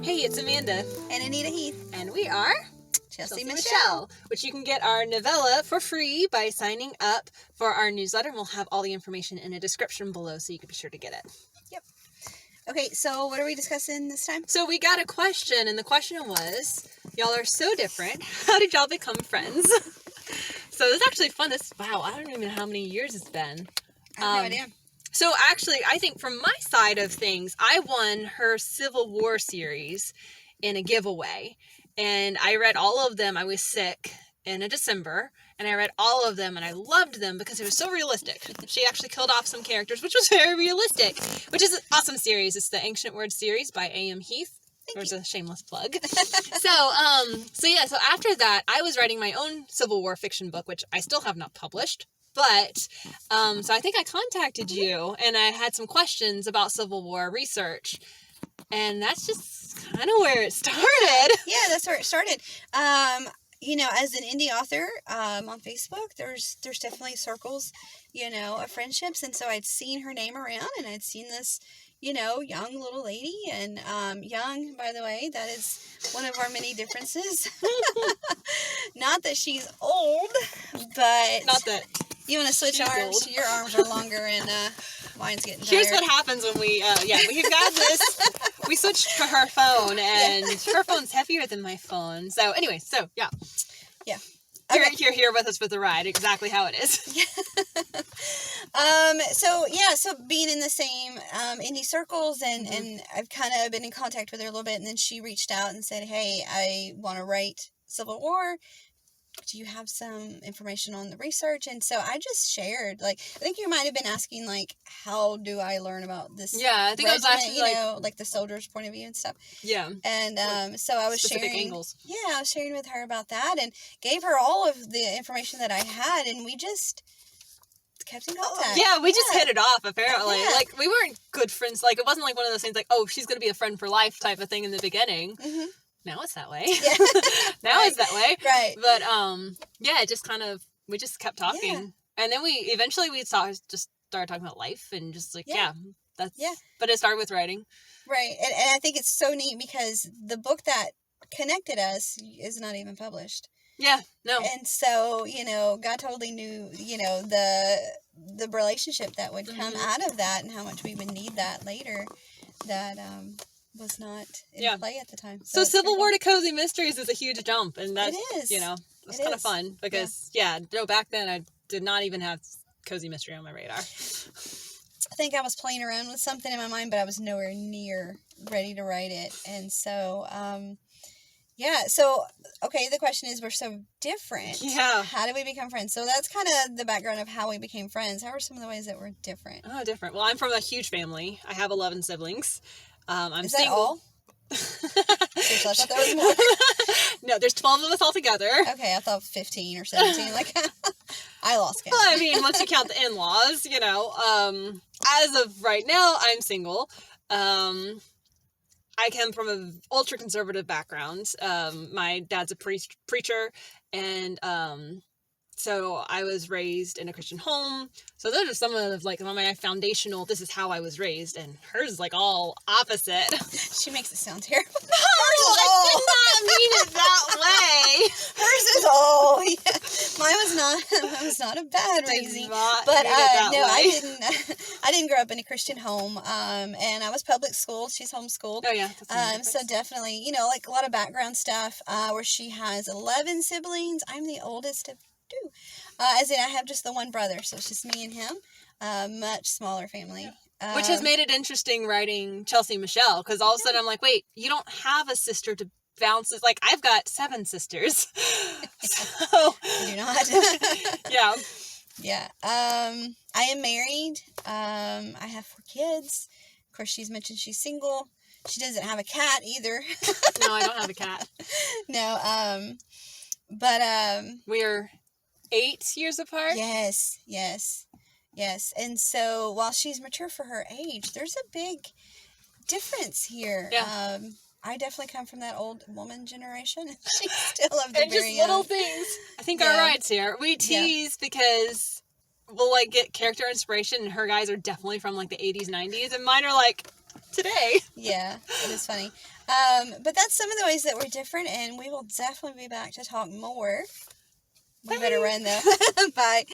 Hey, it's Amanda. And Anita Heath. And we are Chelsea-Michelle. Which you can get our novella for free by signing up for our newsletter. And we'll have all the information in a description below so you can be sure to get it. Yep. Okay, so what are we discussing this time? So we got a question, and the question was, y'all are so different. How did y'all become friends? So it was actually fun. Wow, I don't even know how many years it's been. I have no idea. So actually, I think from my side of things, I won her Civil War series in a giveaway. And I read all of them. I was sick in December, and I read all of them, and I loved them because it was so realistic. She actually killed off some characters, which was very realistic, which is an awesome series. It's the Ancient Words series by A.M. Heath. There's a shameless plug. So after that, I was writing my own Civil War fiction book, which I still have not published. But, so I think I contacted you, and I had some questions about Civil War research. And that's just kind of where it started. Yeah, that's where it started. As an indie author on Facebook, there's definitely circles, of friendships. And so I'd seen her name around, and I'd seen this, young little lady. And young, by the way, that is one of our many differences. Not that she's old, but... Not that... You want to switch arms? Old. Your arms are longer, and mine's getting tired. Here's what happens when we've got this. We switched to her phone, and her phone's heavier than my phone. So anyway, yeah. Okay. You're here with us for the ride, exactly how it is. So being in the same indie circles, and I've kind of been in contact with her a little bit, and then she reached out and said, hey, I want to write Civil War. Do you have some information on the research? And so I just shared, I think you might have been asking, how do I learn about this? Yeah, I think regiment, I was asking, the soldier's point of view and stuff. Yeah. And so I was specific sharing. Angles. Yeah, I was sharing with her about that and gave her all of the information that I had, and we just kept in contact. Yeah, we just hit it off, apparently. Yeah. We weren't good friends. It wasn't one of those things she's going to be a friend for life type of thing in the beginning. Mm-hmm. Now it's that way. Yeah. Now it's that way. Right. But, it just we just kept talking. Yeah. And then we just started talking about life and just but it started with writing. Right. And I think it's so neat because the book that connected us is not even published. Yeah, no. And so, God totally knew, the relationship that would come out of that and how much we would need that later that, was not in play at the time. So Civil War to Cozy Mysteries is a huge jump, and that's, it is. It's kind of fun because, back then I did not even have Cozy Mystery on my radar. I think I was playing around with something in my mind, but I was nowhere near ready to write it. And so, the question is, we're so different. Yeah. How did we become friends? So that's kind of the background of how we became friends. How are some of the ways that we're different? Oh, different. Well, I'm from a huge family. I have 11 siblings. I'm Is single. That all? Seriously, I thought that was more. No, there's 12 of us all together. Okay, I thought 15 or 17. I lost count. Well, I mean, once you count the in-laws, as of right now, I'm single. I come from an ultra-conservative background. My dad's a preacher, and so I was raised in a Christian home. So those are some of my foundational, this is how I was raised, and hers is all opposite. She makes it sound terrible. I did not mean it that way. Hers is all. Yeah. Mine was not a bad raising. But I didn't grow up in a Christian home. And I was public school. She's homeschooled. Oh yeah. So definitely, a lot of background stuff, where she has 11 siblings. I'm the oldest of 2. As in I have just the one brother, so it's just me and him. Much smaller family. Which has made it interesting writing Chelsea-Michelle, because all of a sudden I'm like, wait, you don't have a sister to bounce. It's I've got 7 sisters. So you do not. Yeah. Yeah. I am married. I have 4 kids. Of course, she's mentioned she's single. She doesn't have a cat either. No, I don't have a cat. No. We're 8 years apart. Yes. And so while she's mature for her age, there's a big difference here. Yeah. I definitely come from that old woman generation. She's still of the and very just little things. I think our rides here. We tease because we'll get character inspiration, and her guys are definitely from the 80s, 90s, and mine are today. Yeah, it is funny. But that's some of the ways that we're different, and we will definitely be back to talk more. We better run, though. Bye.